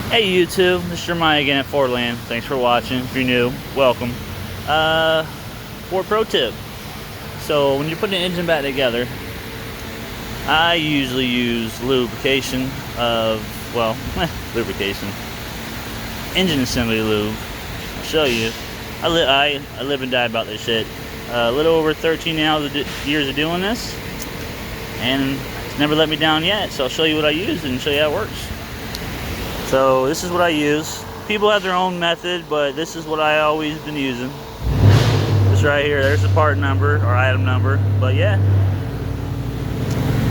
Hey YouTube, this is Jeremiah again at Fordland. Thanks for watching. If you're new, welcome. Ford pro tip. So when you're putting an engine back together, I usually use lubrication of, well, lubrication. Engine assembly lube. I'll show you. I live and die about this shit. A little over 13 years of doing this, and it's never let me down yet. So I'll show you what I use and show you how it works. So this is what I use. People have their own method, but this is what I always been using. This right here, there's the part number or item number. But yeah,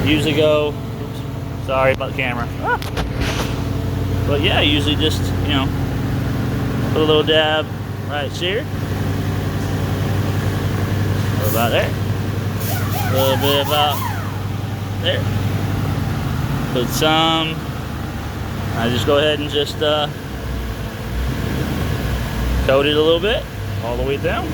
usually go, oops, sorry about the camera. But yeah, I usually just, you know, put a little dab right here. A little about there. A little bit about there. Put some. I just go ahead and just coat it a little bit, all the way down.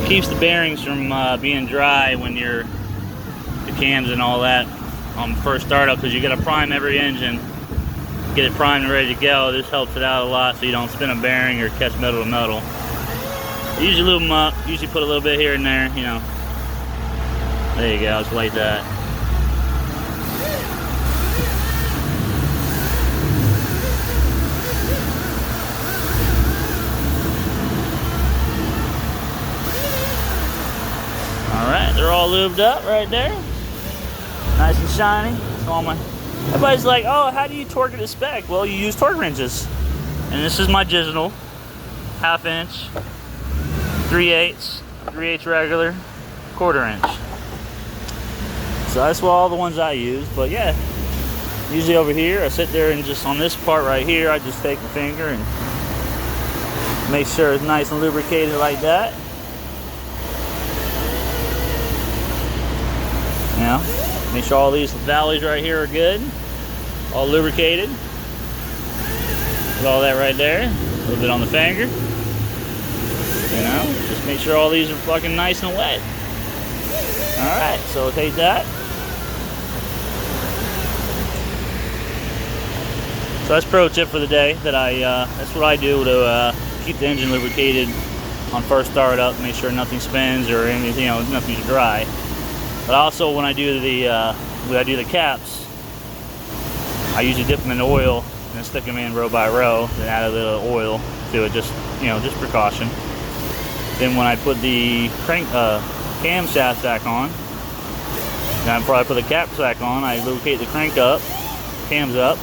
Keeps the bearings from being dry when the cams and all that on first startup, because you got to prime every engine, get it primed and ready to go. This helps it out a lot so you don't spin a bearing or catch metal to metal. Usually lube them up, usually put a little bit here and there, you know. There you go, just like that. Alright, they're all lubed up right there. Nice and shiny. Everybody's like, oh, how do you torque it to spec? Well, you use torque wrenches. And this is my Digital, 1/2 inch. 3/8 regular, 1/4 inch. So that's all the ones I use. But yeah, usually over here, I sit there and just on this part right here, I just take the finger and make sure it's nice and lubricated like that. You know, make sure all these valleys right here are good, all lubricated. Put all that right there, a little bit on the finger. You know, just make sure all these are fucking nice and wet. Alright, so take that. So that's pro tip for the day that that's what I do to keep the engine lubricated on first start up, make sure nothing spins or anything, you know, nothing's dry. But also when I do the caps, I usually dip them in oil and then stick them in row by row, then add a little oil to it, just, you know, just precaution. Then when I put the cam shaft back on, then before I put the cap back on, I lubricate the crank up, cams up,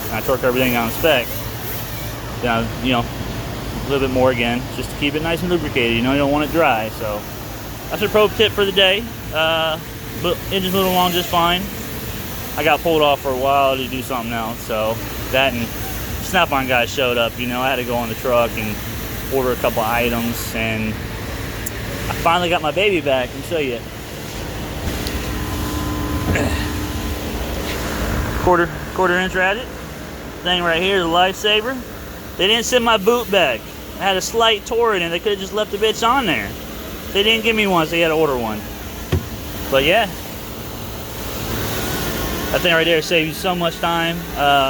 and I torque everything down spec. Then I, you know, a little bit more again, just to keep it nice and lubricated. You know, you don't want it dry. So that's a pro tip for the day. But engine's moving along just fine. I got pulled off for a while to do something else, so that and Snap-on guys showed up. You know, I had to go on the truck and order a couple items, and I finally got my baby back. Let me show you. quarter inch ratchet thing right here is a lifesaver. They didn't send my boot back. I had a slight torque in it. They could have just left the bitch on there. They didn't give me one, so you had to order one. But yeah, that thing right there saves you so much time.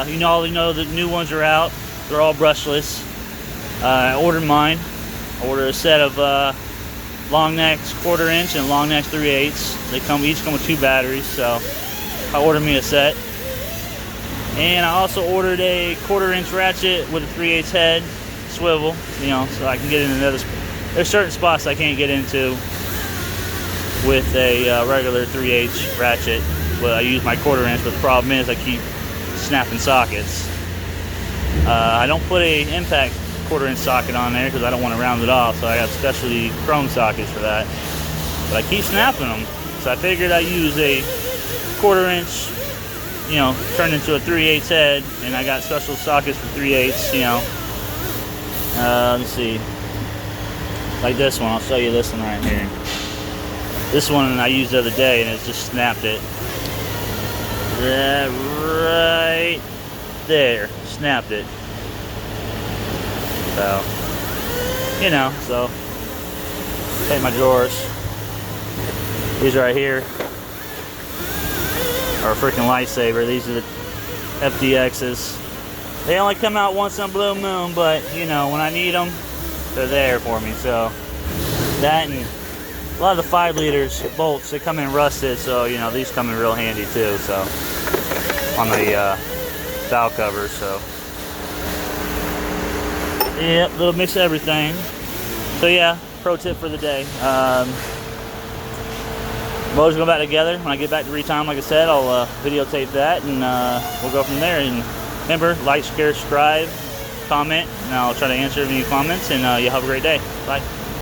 You know the new ones are out. They're all brushless. I ordered mine. I ordered a set of long necks 1/4 inch and long necks 3/8. They each come with 2 batteries, so I ordered me a set. And I also ordered a 1/4 inch ratchet with a 3/8 head swivel, you know, so I can get into another. There's certain spots I can't get into with a regular 3/8 ratchet, but I use my 1/4 inch. But the problem is I keep snapping sockets. I don't put a impact 1/4 inch socket on there because I don't want to round it off, so I got specialty chrome sockets for that. But I keep snapping them, so I figured I'd use a 1/4 inch, you know, turned into a 3/8 head, and I got special sockets for 3/8, you know. Let me see, like this one. I'll show you this one right here. This one I used the other day, and it just snapped it. That right there, snapped it. So, you know, so Take my drawers. These right here are a freaking lifesaver. These are the FDXs. They only come out once in a blue moon, but you know, when I need them, they're there for me. So that, and a lot of the 5 liters bolts, they come in rusted, so you know, these come in real handy too. So on the valve covers. So yep, little mix of everything. So yeah, pro tip for the day. Motors go back together. When I get back to Retime, like I said, I'll videotape that, and we'll go from there. And remember, like, share, subscribe, comment, and I'll try to answer any comments, and you have a great day. Bye.